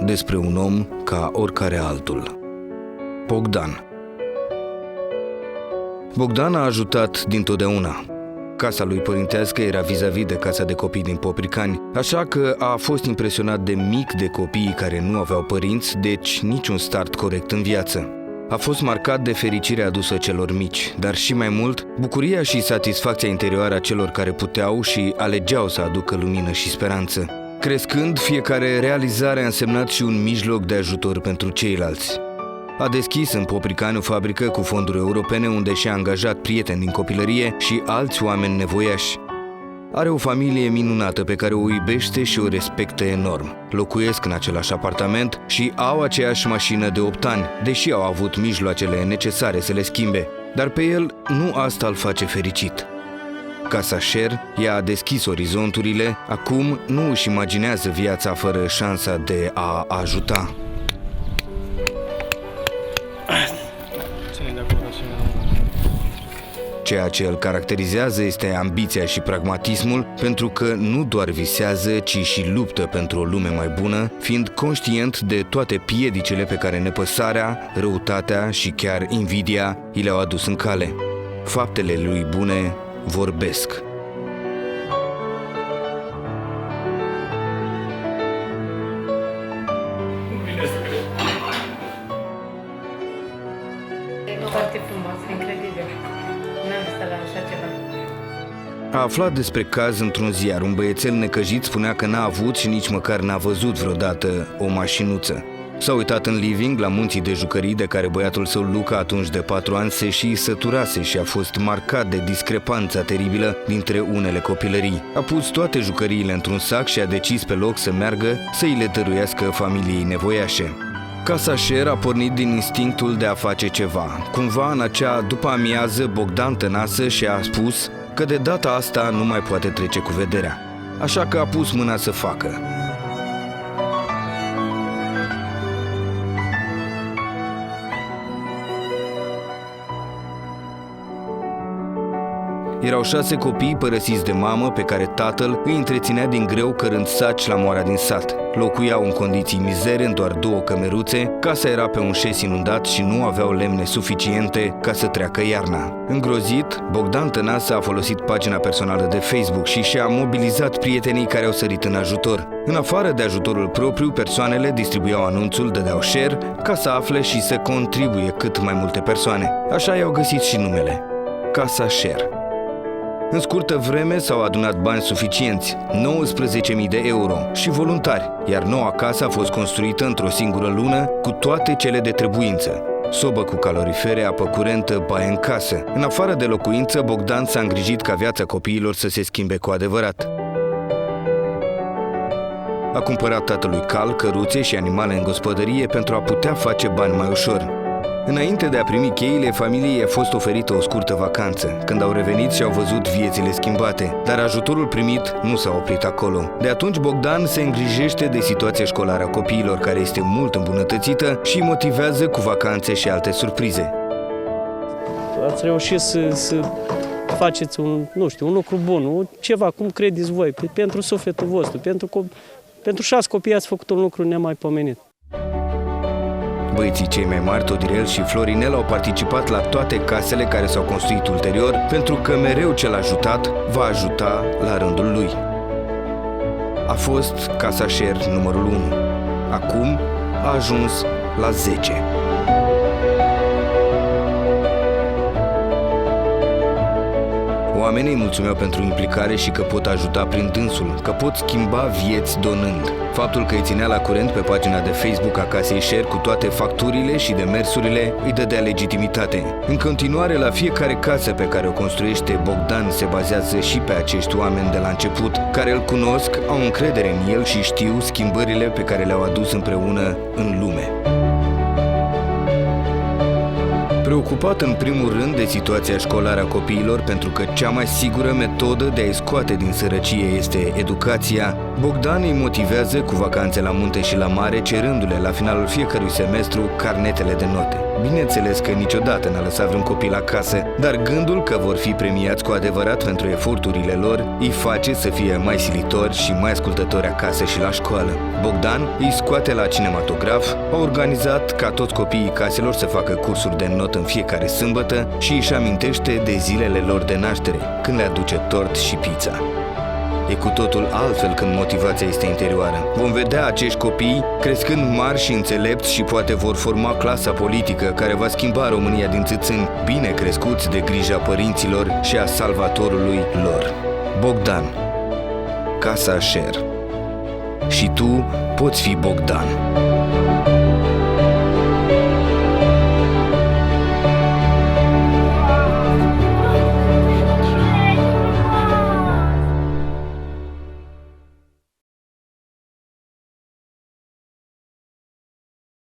despre un om ca oricare altul. Bogdan. Bogdan a ajutat dintotdeauna. Casa lui părintească era vis-a-vis de casa de copii din Popricani, așa că a fost impresionat de mic de copiii care nu aveau părinți, deci niciun start corect în viață. A fost marcat de fericirea adusă celor mici, dar și mai mult, bucuria și satisfacția interioară a celor care puteau și alegeau să aducă lumină și speranță. Crescând, fiecare realizare a însemnat și un mijloc de ajutor pentru ceilalți. A deschis în Popricani o fabrică cu fonduri europene unde și-a angajat prieteni din copilărie și alți oameni nevoiași. Are o familie minunată pe care o iubește și o respectă enorm. Locuiesc în același apartament și au aceeași mașină de 8 ani, deși au avut mijloacele necesare să le schimbe. Dar pe el nu asta îl face fericit. Casa Share i-a deschis orizonturile, acum nu își imaginează viața fără șansa de a ajuta. Ceea ce îl caracterizează este ambiția și pragmatismul, pentru că nu doar visează, ci și luptă pentru o lume mai bună, fiind conștient de toate piedicile pe care nepăsarea, răutatea și chiar invidia i le-au adus în cale. Faptele lui bune vorbesc. Foarte frumos, incredibil. N-am visat la așa ceva. A aflat despre caz într-un ziar. Un băiețel necăjit spunea că n-a avut și nici măcar n-a văzut vreodată o mașinuță. S-a uitat în living la munții de jucării de care băiatul său Luca, atunci de 4 ani, se și săturase și a fost marcat de discrepanța teribilă dintre unele copilării. A pus toate jucăriile într-un sac și a decis pe loc să meargă să îi le dăruiască familiei nevoiașe. Casa Share a pornit din instinctul de a face ceva. Cumva în acea după-amiază, Bogdan Tănasă și-a spus că de data asta nu mai poate trece cu vederea. Așa că a pus mâna să facă. Erau 6 copii părăsiți de mamă pe care tatăl îi întreținea din greu cărând saci la moara din sat. Locuiau în condiții mizere în doar 2 cămeruțe, casa era pe un șes inundat și nu aveau lemne suficiente ca să treacă iarna. Îngrozit, Bogdan Tănasă a folosit pagina personală de Facebook și și-a mobilizat prietenii care au sărit în ajutor. În afară de ajutorul propriu, persoanele distribuiau anunțul, dădeau share ca să afle și să contribuie cât mai multe persoane. Așa i-au găsit și numele: Casa Share. În scurtă vreme s-au adunat bani suficienți, 19.000 de euro și voluntari, iar noua casă a fost construită într-o singură lună cu toate cele de trebuință. Sobă cu calorifere, apă curentă, baie în casă. În afară de locuință, Bogdan s-a îngrijit ca viața copiilor să se schimbe cu adevărat. A cumpărat tatălui cal, căruțe și animale în gospodărie pentru a putea face bani mai ușor. Înainte de a primi cheile, familiei a fost oferită o scurtă vacanță. Când au revenit și-au văzut viețile schimbate, dar ajutorul primit nu s-a oprit acolo. De atunci Bogdan se îngrijește de situația școlară a copiilor, care este mult îmbunătățită, și îi motivează cu vacanțe și alte surprize. Ați reușit să faceți un lucru bun, ceva, cum credeți voi, pentru sufletul vostru, pentru 6 copii ați făcut un lucru nemaipomenit. Băieții cei mai mari, Todirel și Florinel, au participat la toate casele care s-au construit ulterior, pentru că mereu cel ajutat va ajuta la rândul lui. A fost Casa Share numărul 1. Acum a ajuns la 10. Oamenii îi mulțumeau pentru implicare și că pot ajuta prin dânsul, că pot schimba vieți donând. Faptul că îi ținea la curent pe pagina de Facebook a Casei Share cu toate facturile și demersurile îi dădea legitimitate. În continuare, la fiecare casă pe care o construiește, Bogdan se bazează și pe acești oameni de la început, care îl cunosc, au încredere în el și știu schimbările pe care le-au adus împreună în lume. Preocupat în primul rând de situația școlară a copiilor, pentru că cea mai sigură metodă de a-i scoate din sărăcie este educația, Bogdan îi motivează cu vacanțe la munte și la mare, cerându-le la finalul fiecărui semestru carnetele de note. Bineînțeles că niciodată n-a lăsat vreun copil acasă, dar gândul că vor fi premiați cu adevărat pentru eforturile lor îi face să fie mai silitori și mai ascultători acasă și la școală. Bogdan îi scoate la cinematograf, a organizat ca toți copiii caselor să facă cursuri de not în fiecare sâmbătă și își amintește de zilele lor de naștere, când le aduce tort și pizza. E cu totul altfel când motivația este interioară. Vom vedea acești copii crescând mari și înțelepți și poate vor forma clasa politică care va schimba România din țâțâni, bine crescuți de grija părinților și a salvatorului lor. Bogdan, Casa Sher. Și tu poți fi Bogdan.